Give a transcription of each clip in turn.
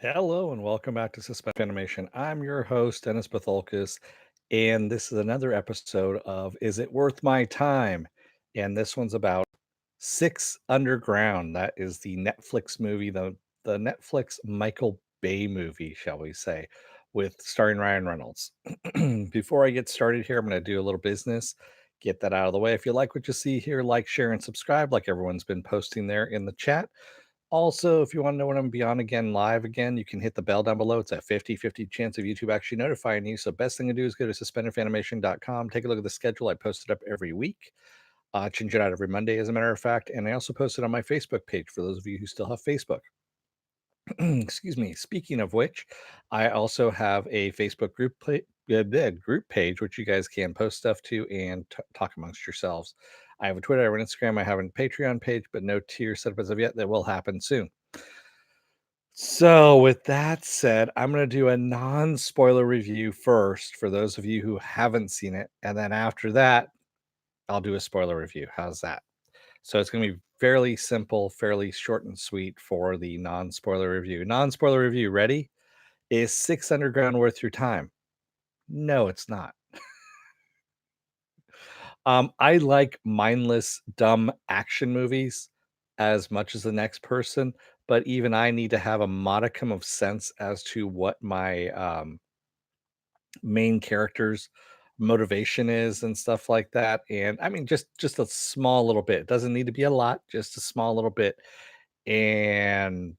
Hello and welcome back to Suspense Animation. I'm your host, Dennis Bithoulkas, and this is another episode of Is It Worth My Time? And this one's about Six Underground. That is the Netflix movie, the Netflix Michael Bay movie, shall we say, with starring Ryan Reynolds. Before I get started here, I'm going to do a little business, get that out of the way. If you like what you see here, like, share, and subscribe, like everyone's been posting there in the chat. Also, if you want to know when I'm beyond again live again, you can hit the bell down below. It's a 50-50 chance of YouTube actually notifying you. So best thing to do is go to suspendedfanimation.com. Take a look at the schedule. I post it up every week. Change it out every Monday, as a matter of fact. And I also post it on my Facebook page for those of you who still have Facebook. Excuse me. Speaking of which, I also have a Facebook group page, which you guys can post stuff to and talk amongst yourselves. I have a Twitter, I have an Instagram, I have a Patreon page, but no tier set up as of yet. That will happen soon. So, with that said, I'm going to do a non spoiler review first for those of you who haven't seen it. And then after that, I'll do a spoiler review. How's that? So, it's going to be fairly simple, fairly short and sweet for the non spoiler review. Non spoiler review, ready? Is Six Underground worth your time? No, it's not. I like mindless, dumb action movies as much as the next person, but even I need to have a modicum of sense as to what my main character's motivation is and stuff like that. And I mean, just a small little bit. It doesn't need to be a lot, just a small little bit. And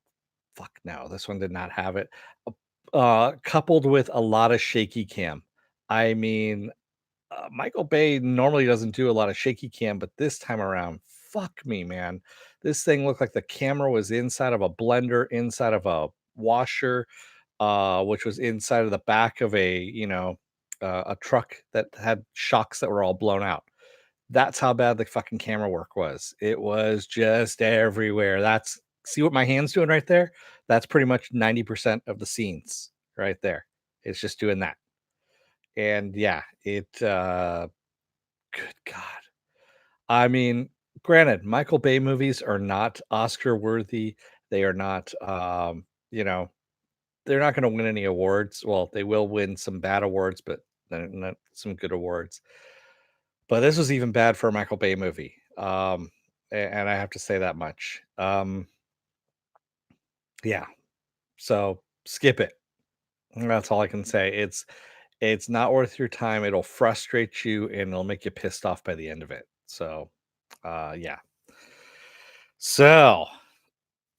fuck no, this one did not have it. Coupled with a lot of shaky cam. I mean, Michael Bay normally doesn't do a lot of shaky cam, but this time around, fuck me, man. This thing looked like the camera was inside of a blender, inside of a washer, which was inside of the back of a truck that had shocks that were all blown out. That's how bad the fucking camera work was. It was just everywhere. That's see what my hand's doing right there? That's pretty much 90% of the scenes right there. It's just doing that. And yeah, good God. I mean, granted, Michael Bay movies are not Oscar worthy. They are not, you know, they're not going to win any awards. Well, they will win some bad awards, but not some good awards. But this was even bad for a Michael Bay movie. And I have to say that much. Yeah. So skip it. That's all I can say. It's not worth your time. It'll frustrate you and it'll make you pissed off by the end of it. So, yeah. So,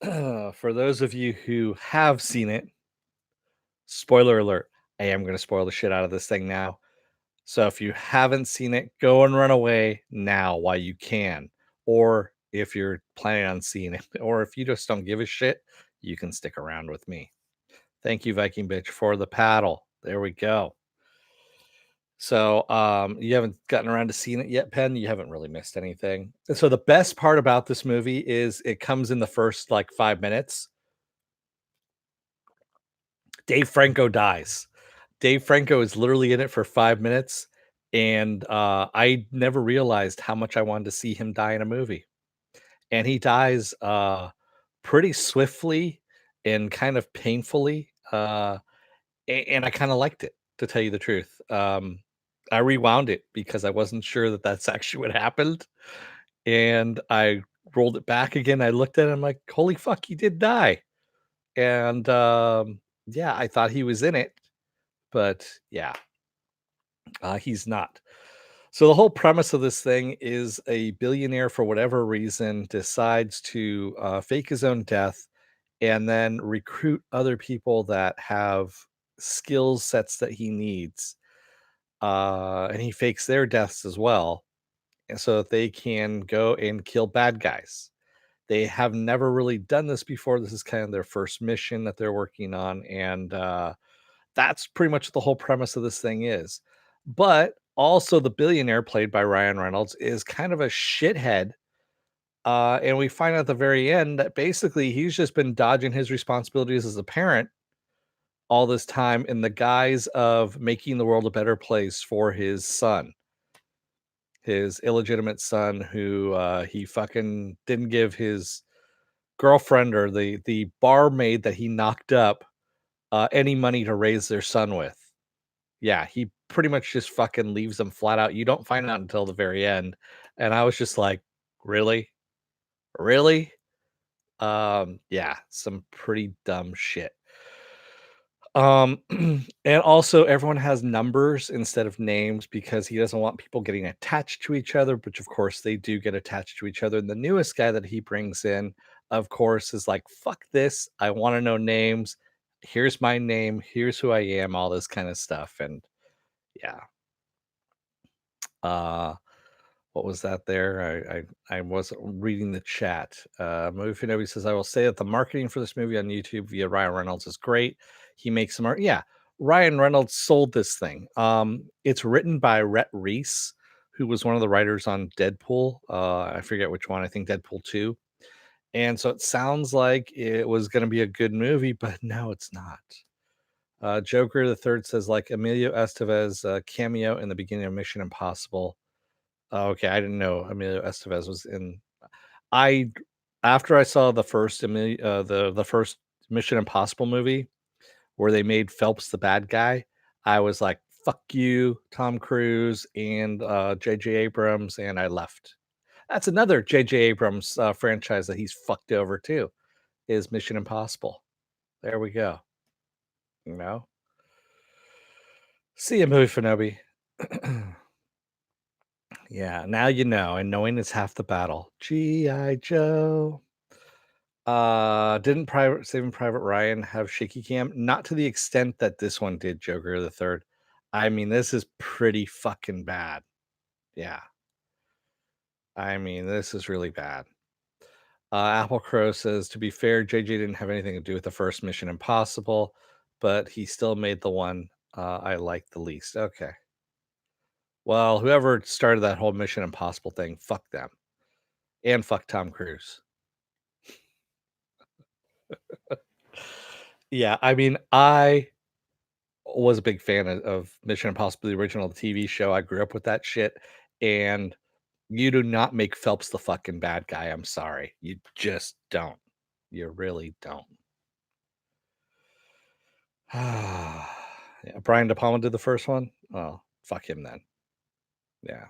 for those of you who have seen it, spoiler alert, I am going to spoil the shit out of this thing now. So if you haven't seen it, go and run away now while you can. Or if you're planning on seeing it, or if you just don't give a shit, you can stick around with me. Thank you, Viking Bitch, for the paddle. There we go. So you haven't gotten around to seeing it yet, Penn. You haven't really missed anything. And so the best part about this movie is it comes in the first like 5 minutes. Dave Franco dies. Dave Franco is literally in it for 5 minutes, and I never realized how much I wanted to see him die in a movie. And he dies pretty swiftly and kind of painfully, and I kind of liked it, to tell you the truth. I rewound it because I wasn't sure that that's actually what happened, and I rolled it back again. I looked at it, I'm like, holy fuck, he did die. And yeah, I thought he was in it, but yeah, he's not. So the whole premise of this thing is a billionaire, for whatever reason, decides to fake his own death and then recruit other people that have skill sets that he needs. And he fakes their deaths as well, and so that they can go and kill bad guys. They have never really done this before. This is kind of their first mission that they're working on, and that's pretty much the whole premise of this thing is. But also, the billionaire, played by Ryan Reynolds, is kind of a shithead. And we find out at the very end that basically he's just been dodging his responsibilities as a parent all this time in the guise of making the world a better place for his son, his illegitimate son, who he fucking didn't give his girlfriend, or the barmaid that he knocked up any money to raise their son with. Yeah, he pretty much just fucking leaves them flat out. You don't find out until the very end, and I was just like, "Really? Really?" Yeah, some pretty dumb shit. Um, and also everyone has numbers instead of names because he doesn't want people getting attached to each other, which of course they do get attached to each other. And the newest guy that he brings in, of course, is like, fuck this. I want to know names. Here's my name. Here's who I am, all this kind of stuff. And yeah. Uh what was that there? I was reading the chat. Movie Finobi says, I will say that the marketing for this movie on YouTube via Ryan Reynolds is great. He makes some art. Yeah, Ryan Reynolds sold this thing. It's written by Rhett Reese, who was one of the writers on Deadpool. I forget which one. I think Deadpool 2. And so it sounds like it was going to be a good movie, but no, it's not. Joker the Third says, like Emilio Estevez cameo in the beginning of Mission Impossible. Oh, okay, I didn't know Emilio Estevez was in. I After I saw the first Mission Impossible movie where they made Phelps the bad guy, I was like, "Fuck you, Tom Cruise and J.J. Abrams," and I left. That's another J.J. Abrams franchise that he's fucked over too. Is Mission Impossible? There we go. You know, see you, movie Fanobi. Yeah, now you know, and knowing is half the battle. G.I. Joe. Didn't Saving Private Ryan have shaky cam? Not to the extent that this one did, Joker the Third. I mean, this is pretty fucking bad. Yeah. I mean, this is really bad. Apple Crow says, to be fair, JJ didn't have anything to do with the first Mission Impossible, but he still made the one I liked the least. Okay. Well, whoever started that whole Mission Impossible thing, fuck them. And fuck Tom Cruise. Yeah, I mean, I was a big fan of Mission Impossible, the original TV show. I grew up with that shit, and you do not make Phelps the fucking bad guy. I'm sorry. You just don't. You really don't. Yeah, Brian De Palma did the first one. Oh, fuck him then. Yeah.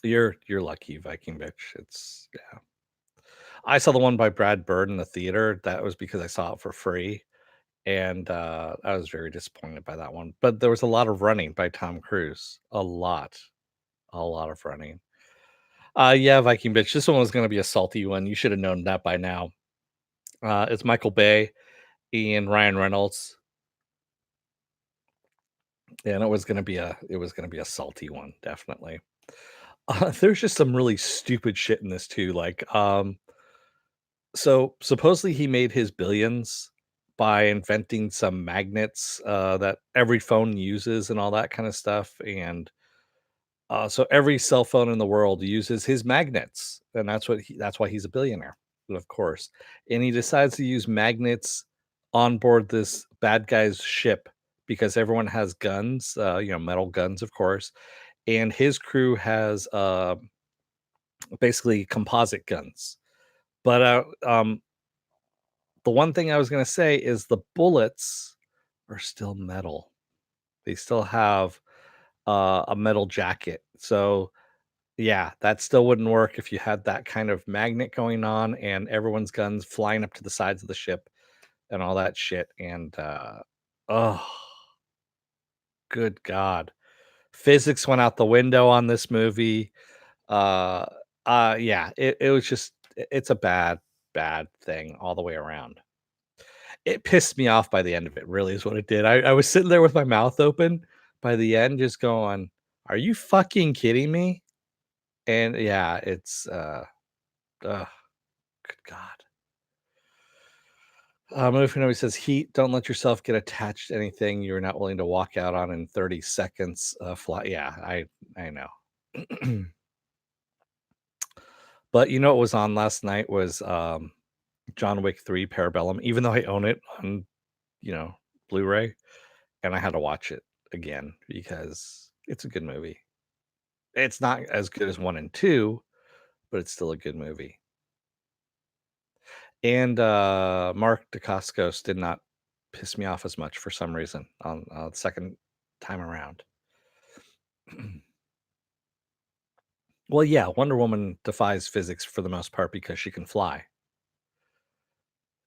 You're lucky, Viking bitch. It's yeah. I saw the one by Brad Bird in the theater. That was because I saw it for free. And I was very disappointed by that one. But there was a lot of running by Tom Cruise. A lot of running. Yeah, Viking bitch. This one was going to be a salty one. You should have known that by now. It's Michael Bay and Ryan Reynolds, and it was going to be a salty one, definitely. There's just some really stupid shit in this too. Like, so supposedly he made his billions by inventing some magnets that every phone uses and all that kind of stuff, and so every cell phone in the world uses his magnets, and that's why he's a billionaire, of course. And he decides to use magnets on board this bad guy's ship because everyone has guns, metal guns, of course, and his crew has basically composite guns. But the one thing I was going to say is the bullets are still metal. They still have a metal jacket, so yeah, that still wouldn't work if you had that kind of magnet going on and everyone's guns flying up to the sides of the ship and all that shit. And oh, good God. Physics went out the window on this movie. Uh yeah, it was just it's a bad thing all the way around. It pissed me off by the end of it, really is what it did. I was sitting there with my mouth open by the end, just going, are you fucking kidding me? And yeah, it's ugh, good God. Mufino says, "Heat. Don't let yourself get attached to anything you're not willing to walk out on in 30 seconds." Fly. Yeah, I know. But you know what was on last night was John Wick 3 Parabellum. Even though I own it on you know Blu-ray, and I had to watch it again because it's a good movie. It's not as good as one and two, but it's still a good movie. And, Mark Dacascos did not piss me off as much for some reason on, the second time around. Well, yeah, Wonder Woman defies physics for the most part because she can fly.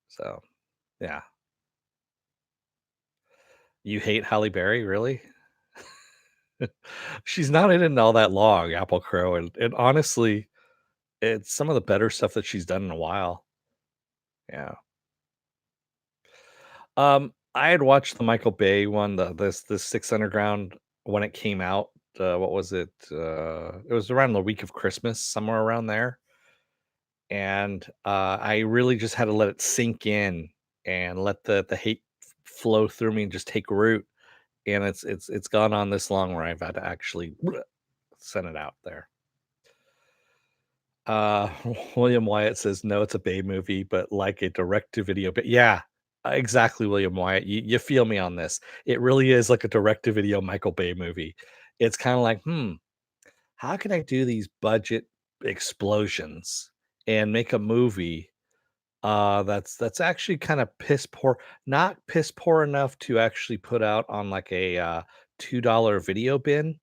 So, yeah. You hate Halle Berry, really? She's not in it all that long, Apple Crow, and honestly, it's some of the better stuff that she's done in a while. Yeah. I had watched the Michael Bay one, this Six Underground when it came out. What was it? It was around the week of Christmas, somewhere around there. And I really just had to let it sink in and let the hate flow through me and just take root. And it's gone on this long where I've had to actually send it out there. Uh, William Wyatt says, "No, it's a Bay movie, but like a direct to video." But yeah, exactly, William Wyatt. You feel me on this. It really is like a direct to video Michael Bay movie. It's kind of like, how can I do these budget explosions and make a movie that's actually kind of piss poor, not piss poor enough to actually put out on like a $2 video bin,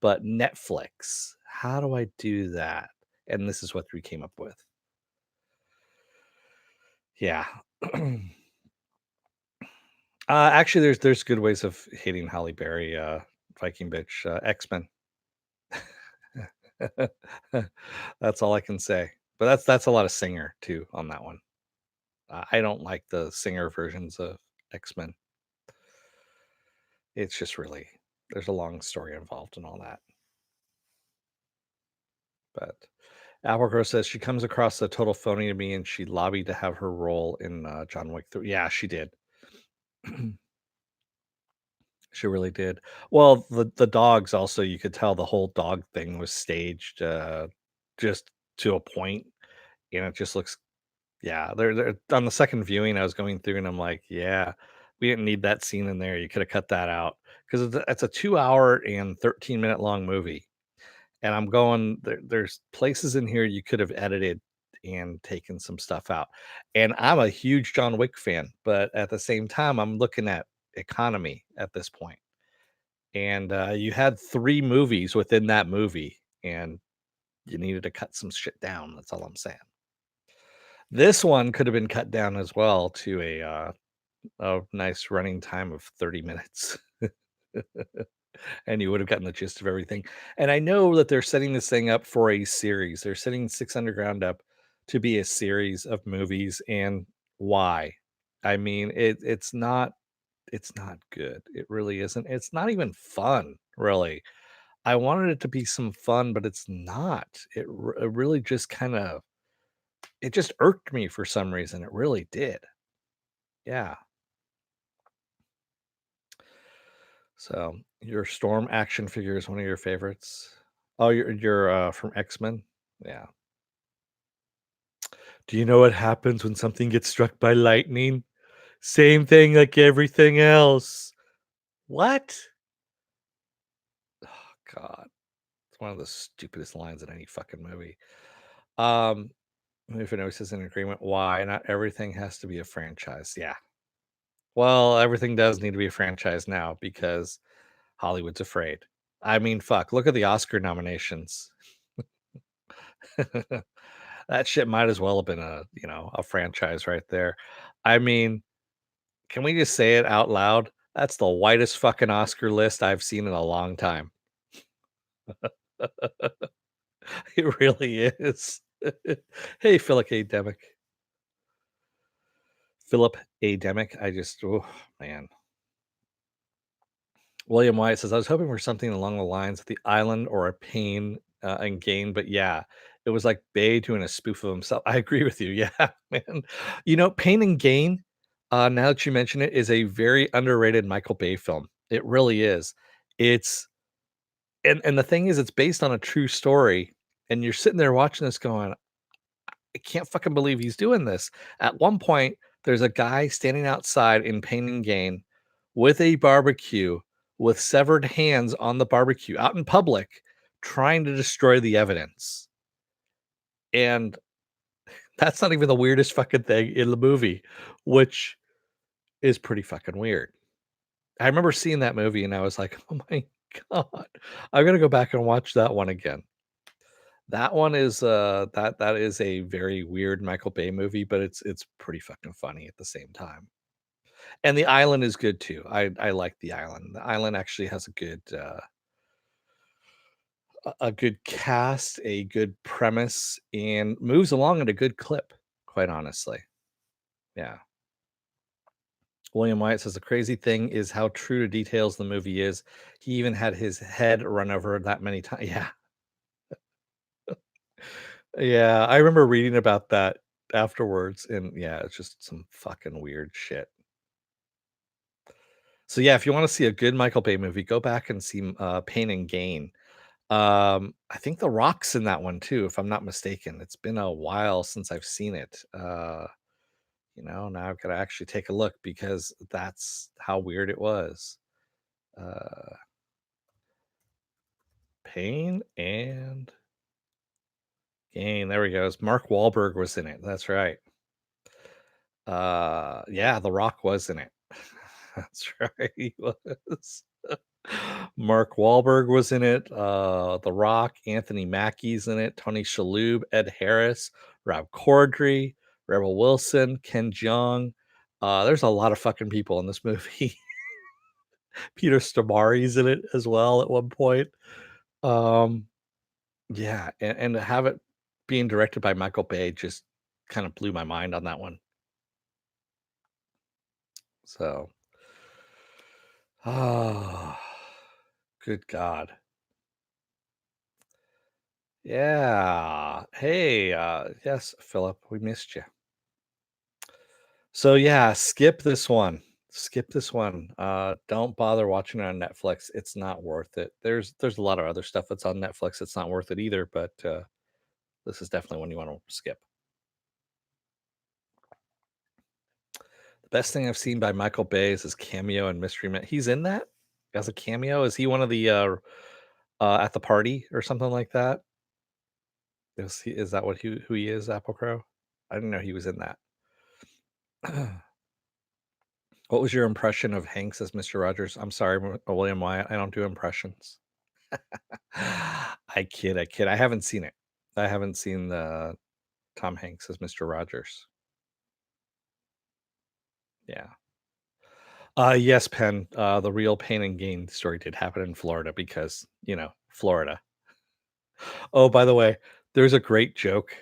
but Netflix. How do I do that? And this is what we came up with. Yeah. Actually, there's good ways of hating Halle Berry, Viking bitch, X-Men. That's all I can say. But that's a lot of Singer too on that one. I don't like the Singer versions of X-Men. It's just really there's a long story involved in all that. But Applegirl says she comes across a total phony to me, and she lobbied to have her role in John Wick 3. Yeah, she did. She really did. Well, the dogs also, you could tell the whole dog thing was staged, just to a point, and it just looks yeah, they're on the second viewing, I was going through and I'm like, "Yeah, we didn't need that scene in there, you coulda cut that out," 'cause it's a 2 hour and 13-minute long movie, and I'm going, there's places in here you could have edited and taken some stuff out, and I'm a huge John Wick fan, but at the same time, I'm looking at economy at this point. And you had 3 movies within that movie, and you needed to cut some shit down, that's all I'm saying. This one could have been cut down as well to a nice running time of 30 minutes, and you would have gotten the gist of everything, and I know that they're setting this thing up for a series. They're setting Six Underground up to be a series of movies, and why? I mean, it's not good. It really isn't. It's not even fun, really. I wanted it to be some fun, but it's not. It really just kinda it just irked me for some reason, it really did. Yeah. So, your Storm action figure is one of your favorites? Oh, you're from X-Men? Yeah. "Do you know what happens when something gets struck by lightning? Same thing like everything else." What? Oh, god. It's one of the stupidest lines in any fucking movie. Um, if it always says in agreement, why? Not everything has to be a franchise. Yeah. Well, everything does need to be a franchise now because Hollywood's afraid. I mean, fuck, look at the Oscar nominations. That shit might as well have been a franchise right there. I mean, can we just say it out loud? That's the whitest fucking Oscar list I've seen in a long time. It really is. Hey, Philip A. Demick. Philip A. Demick. Oh, man. William White says, I was hoping for something along the lines of The Island or a Pain and Gain, but yeah, it was like Bay doing a spoof of himself. I agree with you. Yeah, man. Pain and Gain, now that you mention it, is a very underrated Michael Bay film. It really is. It's and the thing is, it's based on a true story, and you're sitting there watching this going, I can't fucking believe he's doing this. At one point, there's a guy standing outside in Pain and Gain with a barbecue with severed hands on the barbecue out in public trying to destroy the evidence. And That's not even the weirdest fucking thing in the movie, which is pretty fucking weird. I remember seeing that movie and I was like, "Oh my god. I'm gonna go back and watch that one again." That one is, that is a very weird Michael Bay movie, but it's pretty fucking funny at the same time. And The Island is good too. I like The Island. The Island actually has a good cast, a good premise, and moves along at a good clip, quite honestly. Yeah. William Wyatt says the crazy thing is how true to details the movie is. He even had his head run over that many times. Yeah. Yeah. I remember reading about that afterwards. And yeah, it's just some fucking weird shit. So yeah, if you want to see a good Michael Bay movie, go back and see Pain and Gain. I think The Rock's in that one too, if I'm not mistaken. It's been a while since I've seen it. Now I've got to actually take a look because that's how weird it was. Uh, Pain and Gain. There we go. Mark Wahlberg was in it. That's right. Yeah, The Rock was in it. That's right. He was. Mark Wahlberg was in it. The Rock, Anthony Mackie's in it. Tony Shalhoub, Ed Harris, Rob Corddry, Rebel Wilson, Ken Jeong. There's a lot of fucking people in this movie. Peter Stormare's in it as well at one point. Um, yeah, and to have it being directed by Michael Bay just kind of blew my mind on that one. So, ah, good God. Yeah. Hey, yes, Philip, we missed you. So yeah, skip this one. Skip this one. Don't bother watching it on Netflix. It's not worth it. There's a lot of other stuff that's on Netflix that's not worth it either, but this is definitely one you want to skip. The best thing I've seen by Michael Bay is his cameo in Mystery Man. He's in that as a cameo. Is he one of the at the party or something like that? Is that what who he is? Apple Crow. I didn't know he was in that. What was your impression of Hanks as Mr. Rogers? I'm sorry, William Wyatt. I don't do impressions. I kid. I kid. I haven't seen it. I haven't seen the Tom Hanks as Mr. Rogers. Yeah. Yes, Penn. The real pain and gain story did happen in Florida because, Florida. Oh, by the way, there's a great joke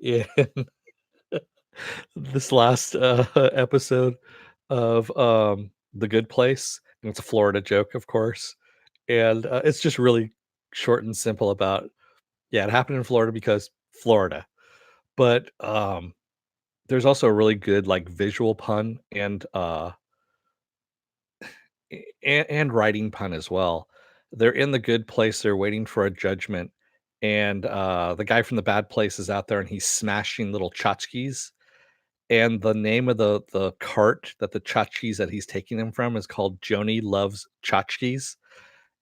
in this last episode of The Good Place. And it's a Florida joke, of course. And it's just really short and simple about, yeah, it happened in Florida because Florida. But there's also a really good like visual pun and writing pun as well. They're in the good place, they're waiting for a judgment, and the guy from the bad place is out there and he's smashing little tchotchkes. And the name of the cart that the tchotchkes that he's taking them from is called Joni Loves Tchotchkes.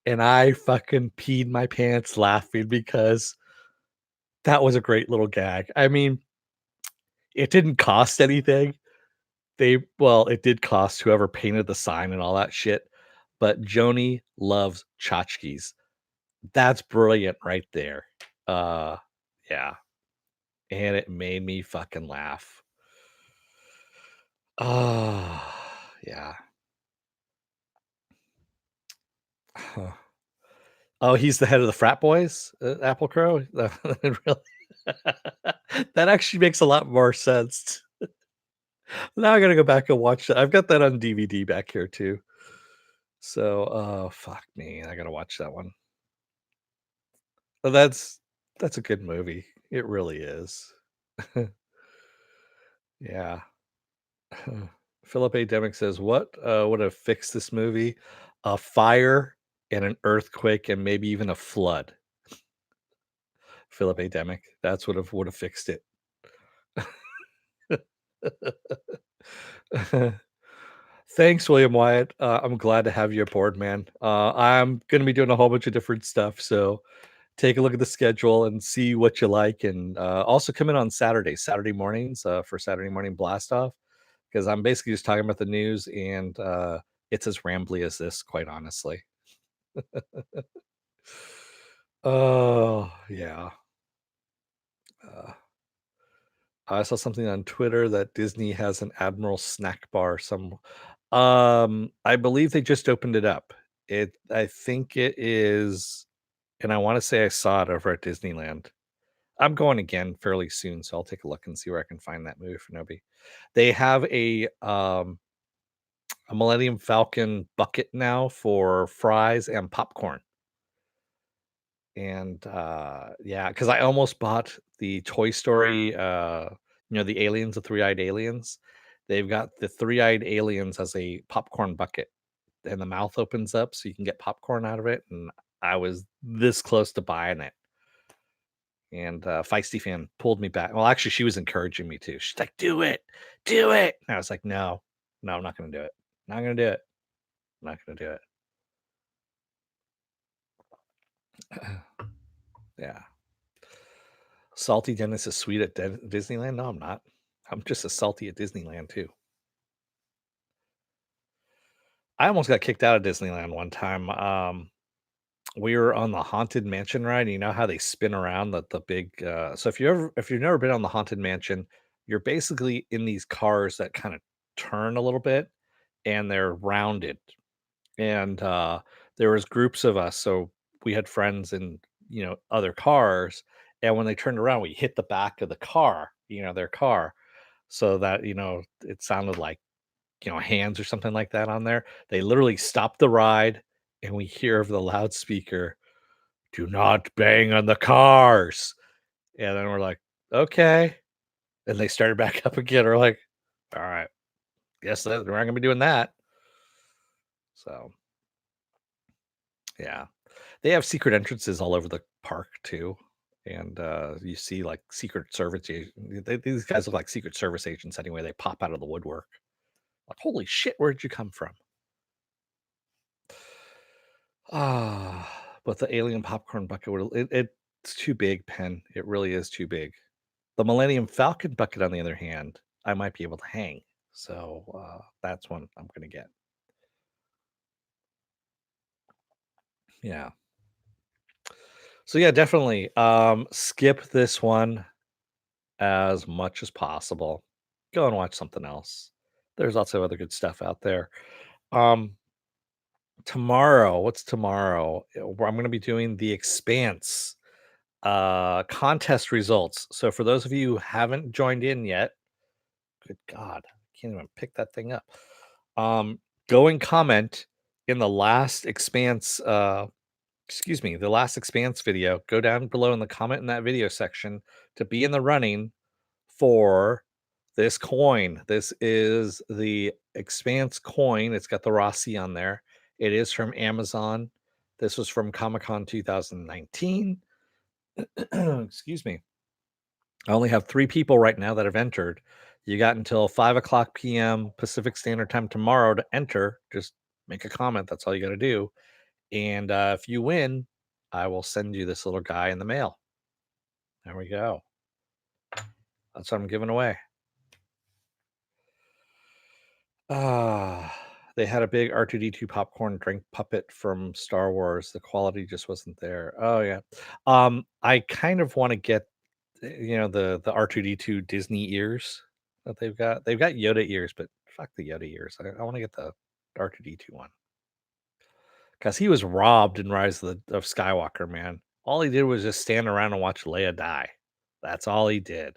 And I fucking peed my pants laughing because that was a great little gag. I mean, it didn't cost anything. It did cost whoever painted the sign and all that shit, but Joni loves tchotchkes. That's brilliant right there. Uh, yeah, and it made me fucking laugh. Yeah. Huh. Oh, he's the head of the frat boys, Apple Crow? Really? That actually makes a lot more sense. Now I gotta go back and watch that. I've got that on DVD back here too. So, oh, fuck me. I gotta watch that one. But that's a good movie. It really is. Yeah. Philip A. Demick says, "What would have fixed this movie? A fire and an earthquake and maybe even a flood." Philip A. Demick. That's what would have fixed it. Thanks, William Wyatt. I'm glad to have you aboard, man. I'm gonna be doing a whole bunch of different stuff, so take a look at the schedule and see what you like, and also come in on Saturday mornings for Saturday morning blast off because I'm basically just talking about the news and it's as rambly as this, quite honestly. Oh yeah. Uh, I saw something on Twitter that Disney has an Admiral Snack Bar. I believe they just opened it up. I think it is, and I want to say I saw it over at Disneyland. I'm going again fairly soon, so I'll take a look and see where I can find that movie for Nobi. They have a Millennium Falcon bucket now for fries and popcorn. And yeah, because I almost bought the Toy Story, the aliens, the three-eyed aliens. They've got the three-eyed aliens as a popcorn bucket, and the mouth opens up so you can get popcorn out of it. And I was this close to buying it. And Feisty fan pulled me back. Well, actually, she was encouraging me too. She's like, do it. And I was like, no, I'm not going to do it. Not going to do it. Not going to do it. Yeah. Salty Dennis is sweet at Disneyland. No, I'm not. I'm just as salty at Disneyland too. I almost got kicked out of Disneyland one time. We were on the Haunted Mansion ride. And you know how they spin around the big. So if you've never been on the Haunted Mansion, you're basically in these cars that kind of turn a little bit, and they're rounded. And there was groups of us, so we had friends in other cars. And when they turned around, we hit the back of the car, their car, so that it sounded like hands or something like that on there. They literally stopped the ride, and we hear over the loudspeaker, "Do not bang on the cars." And then we're like, "Okay." And they started back up again. We're like, "All right, guess that we're not gonna be doing that." So yeah, they have secret entrances all over the park too. And you see like secret service these guys look like secret service agents anyway. They pop out of the woodwork. Like, holy shit, where'd you come from? But the alien popcorn bucket it's too big, Pen. It really is too big. The Millennium Falcon bucket, on the other hand, I might be able to hang. So that's one I'm gonna get. Yeah. So yeah, definitely. Skip this one as much as possible. Go and watch something else. There's lots of other good stuff out there. Um, Tomorrow, what's tomorrow? I'm gonna be doing the Expanse contest results. So for those of you who haven't joined in yet, good God, I can't even pick that thing up. Um, Go and comment in the last Expanse, the last Expanse video. Go down below in the comment in that video section to be in the running for this coin. This is the Expanse coin. It's got the Rossi on there. It is from Amazon. This was from Comic Con 2019. Excuse me. I only have 3 people right now that have entered. You got until 5 o'clock p.m. Pacific Standard Time tomorrow to enter. Just make a comment. That's all you got to do. And if you win, I will send you this little guy in the mail. There we go. That's what I'm giving away. They had a big R2D2 popcorn drink puppet from Star Wars. The quality just wasn't there. Oh yeah. I kind of want to get the R2D2 Disney ears that they've got. They've got Yoda ears, but fuck the Yoda ears. I want to get the R2D2 one because he was robbed in Rise of Skywalker. Man, all he did was just stand around and watch Leia die. That's all he did.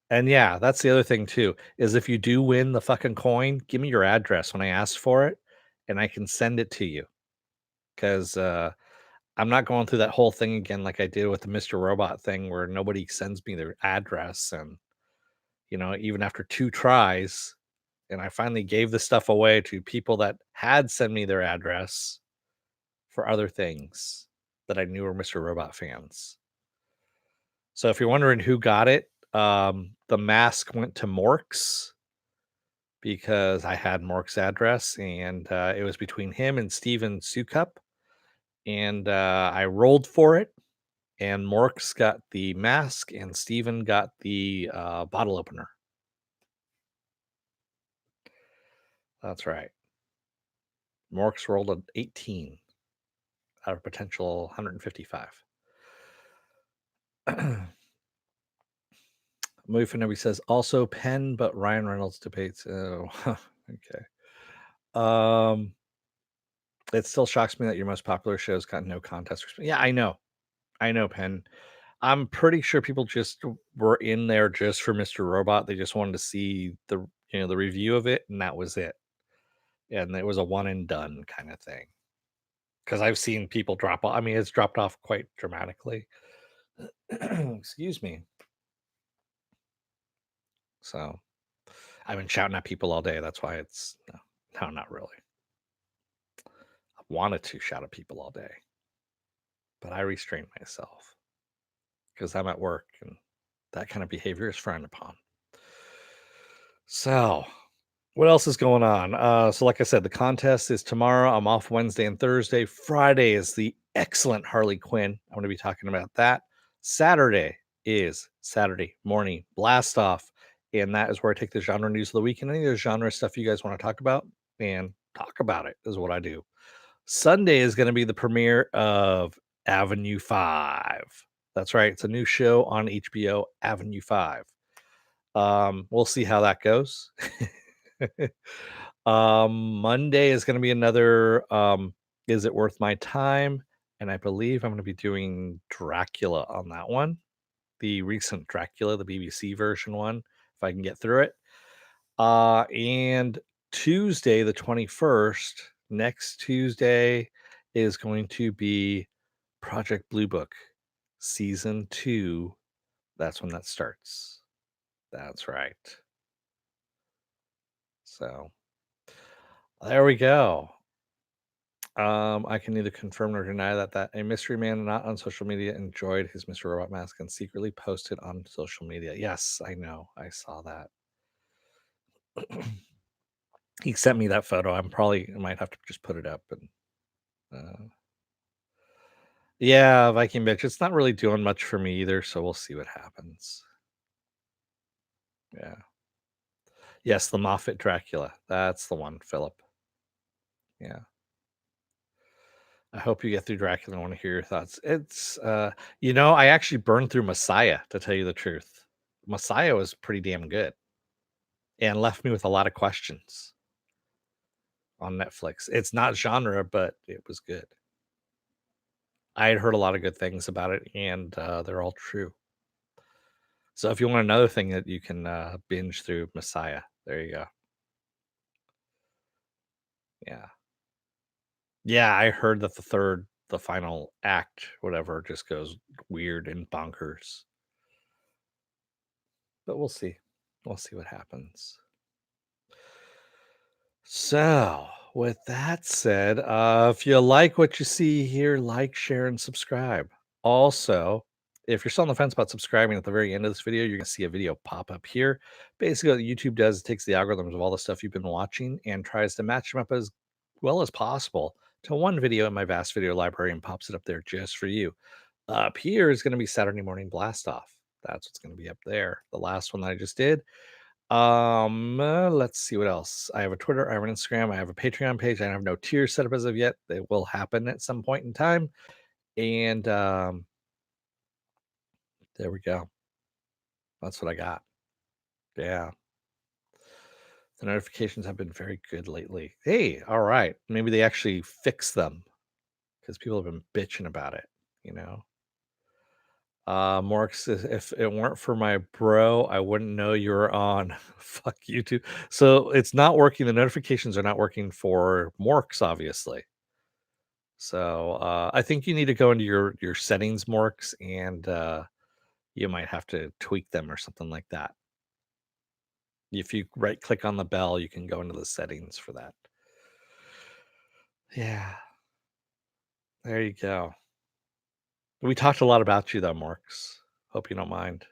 And yeah, that's the other thing too, is if you do win the fucking coin, give me your address when I ask for it, and I can send it to you. Because I'm not going through that whole thing again like I did with the Mr. Robot thing where nobody sends me their address. And, even after 2 tries, and I finally gave the stuff away to people that had sent me their address for other things that I knew were Mr. Robot fans. So if you're wondering who got it, the mask went to Morks because I had Mork's address, and it was between him and Steven Sukup. and I rolled for it. And Morks got the mask, and Steven got the bottle opener. That's right. Morks rolled an 18 out of potential 155. Movie for Nobody says also Penn, but Ryan Reynolds debates. Oh, okay. Um, it still shocks me that your most popular show's got no contest. Yeah, I know, Penn. I'm pretty sure people just were in there just for Mr. Robot. They just wanted to see the review of it, and that was it. And it was a one and done kind of thing. Because I've seen people drop off. I mean, it's dropped off quite dramatically. Excuse me. So I've been shouting at people all day. That's why it's no, not really. I wanted to shout at people all day, but I restrained myself because I'm at work and that kind of behavior is frowned upon. So, what else is going on? So, like I said, the contest is tomorrow. I'm off Wednesday and Thursday. Friday is the excellent Harley Quinn. I'm going to be talking about that. Saturday is Saturday morning blast off, and that is where I take the genre news of the week and any other genre stuff you guys want to talk about and talk about it is what I do. Sunday is going to be the premiere of Avenue 5. That's right. It's a new show on HBO, Avenue 5. We'll see how that goes. Monday is going to be another Is It Worth My Time? And I believe I'm going to be doing Dracula on that one, the recent Dracula, the BBC version one, if I can get through it. And Tuesday, the 21st, next Tuesday is going to be Project Blue Book season 2. That's when that starts. That's right. So there we go. I can neither confirm nor deny that a mystery man not on social media enjoyed his Mr. Robot mask and secretly posted on social media. Yes, I know. I saw that. He sent me that photo. I might have to just put it up and yeah, Viking bitch. It's not really doing much for me either, so we'll see what happens. Yeah. Yes, the Moffat Dracula. That's the one, Philip. Yeah. I hope you get through Dracula. I want to hear your thoughts. I actually burned through Messiah, to tell you the truth. Messiah was pretty damn good and left me with a lot of questions on Netflix. It's not genre, but it was good. I had heard a lot of good things about it, and they're all true. So if you want another thing that you can binge through, Messiah, there you go. Yeah. Yeah, I heard that the final act, whatever, just goes weird and bonkers. But we'll see. We'll see what happens. So, with that said, if you like what you see here, like, share, and subscribe. Also, if you're still on the fence about subscribing at the very end of this video, you're going to see a video pop up here. Basically, what YouTube does is takes the algorithms of all the stuff you've been watching and tries to match them up as well as possible to one video in my vast video library and pops it up there just for you. Up here is going to be Saturday Morning Blast Off. That's what's going to be up there. The last one that I just did. Let's see what else. I have a Twitter, I have an Instagram, I have a Patreon page. I have no tiers set up as of yet. They will happen at some point in time. And there we go. That's what I got. Yeah. The notifications have been very good lately. Hey, all right. Maybe they actually fix them because people have been bitching about it, you know. Mark says, if it weren't for my bro, I wouldn't know you were on. Fuck you too. So it's not working. The notifications are not working for Morks, obviously. So I think you need to go into your settings, Morks, and you might have to tweak them or something like that. If you right click on the bell, you can go into the settings for that. Yeah, there you go. We talked a lot about you though, Morks. Hope you don't mind.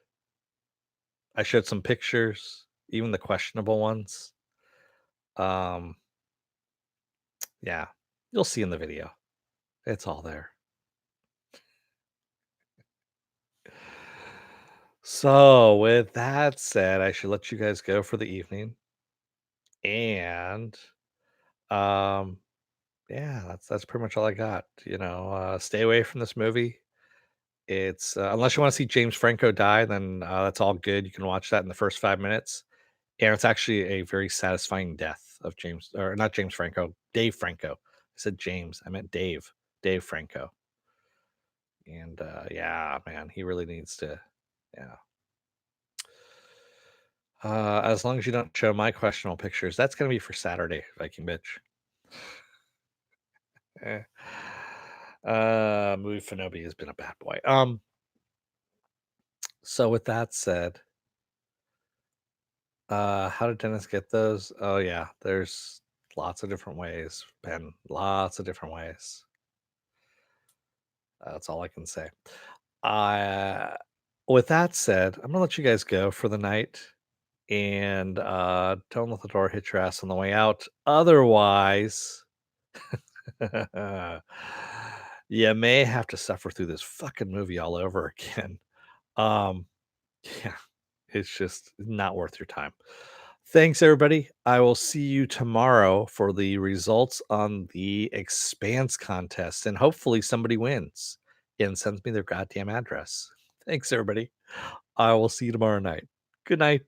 I showed some pictures, even the questionable ones. Um, yeah, you'll see in the video. It's all there. So, with that said, I should let you guys go for the evening. And um yeah, that's pretty much all I got. Stay away from this movie. It's unless you want to see James Franco die, then that's all good. You can watch that in the first 5 minutes, and it's actually a very satisfying death of James, or not James Franco, Dave Franco. I said James, I meant Dave, Dave Franco, and yeah, man, he really needs to. Yeah, as long as you don't show my questionable pictures, that's gonna be for Saturday, Viking bitch. Eh. Movie Fanobi has been a bad boy. So with that said, how did Dennis get those? Oh yeah, there's lots of different ways, Ben. Lots of different ways. That's all I can say. Uh, with that said, I'm gonna let you guys go for the night, and don't let the door hit your ass on the way out. Otherwise, you may have to suffer through this fucking movie all over again. Um, yeah, it's just not worth your time. Thanks, everybody. I will see you tomorrow for the results on the Expanse contest, and hopefully somebody wins and sends me their goddamn address. Thanks, everybody. I will see you tomorrow night. Good night.